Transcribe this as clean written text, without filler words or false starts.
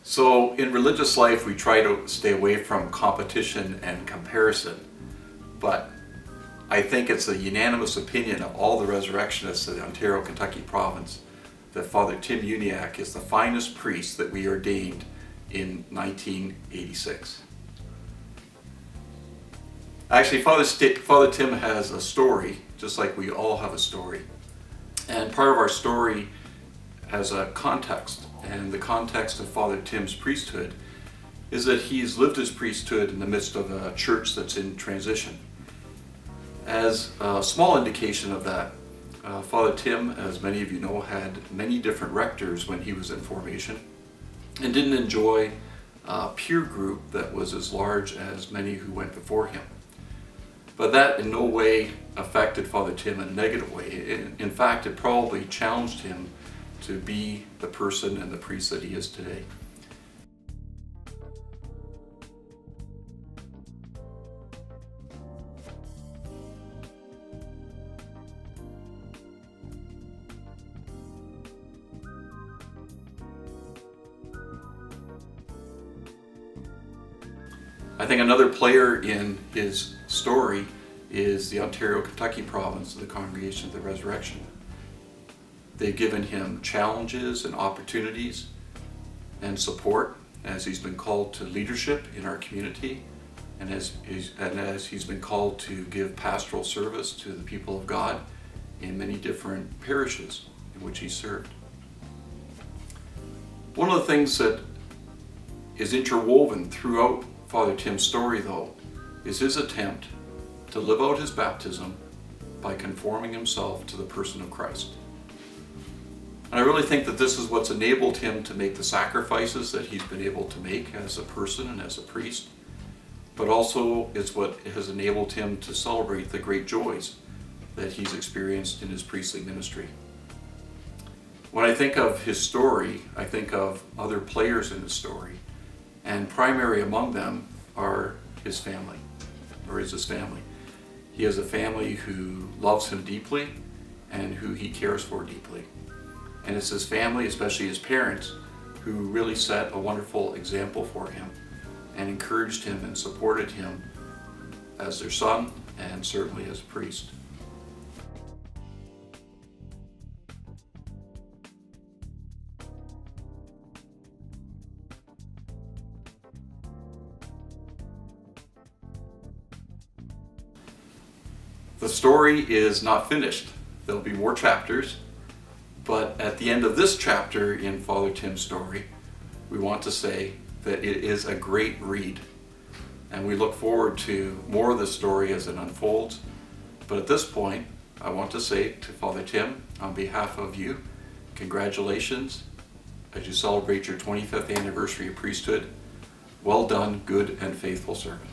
So in religious life, we try to stay away from competition and comparison, but I think it's a unanimous opinion of all the resurrectionists of the Ontario, Kentucky province that Father Tim Uniac is the finest priest that we ordained in 1986. Actually, Father Tim has a story, just like we all have a story. And part of our story has a context. And the context of Father Tim's priesthood is that he's lived his priesthood in the midst of a church that's in transition. As a small indication of that, Father Tim, as many of you know, had many different rectors when he was in formation and didn't enjoy a peer group that was as large as many who went before him. But that in no way affected Father Tim in a negative way. In fact, it probably challenged him to be the person and the priest that he is today. I think another player in his story is the Ontario, Kentucky province of the Congregation of the Resurrection. They've given him challenges and opportunities and support as he's been called to leadership in our community and as he's been called to give pastoral service to the people of God in many different parishes in which he served. One of the things that is interwoven throughout Father Tim's story, though, is his attempt to live out his baptism by conforming himself to the person of Christ. And I really think that this is what's enabled him to make the sacrifices that he's been able to make as a person and as a priest, but also it's what has enabled him to celebrate the great joys that he's experienced in his priestly ministry. When I think of his story, I think of other players in his story, and primary among them are his family, or is his family. He has a family who loves him deeply and who he cares for deeply. And it's his family, especially his parents, who really set a wonderful example for him and encouraged him and supported him as their son and certainly as a priest. The story is not finished. There'll be more chapters, but at the end of this chapter in Father Tim's story, we want to say that it is a great read, and we look forward to more of the story as it unfolds. But at this point, I want to say to Father Tim, on behalf of you, congratulations as you celebrate your 25th anniversary of priesthood. Well done, good and faithful servant.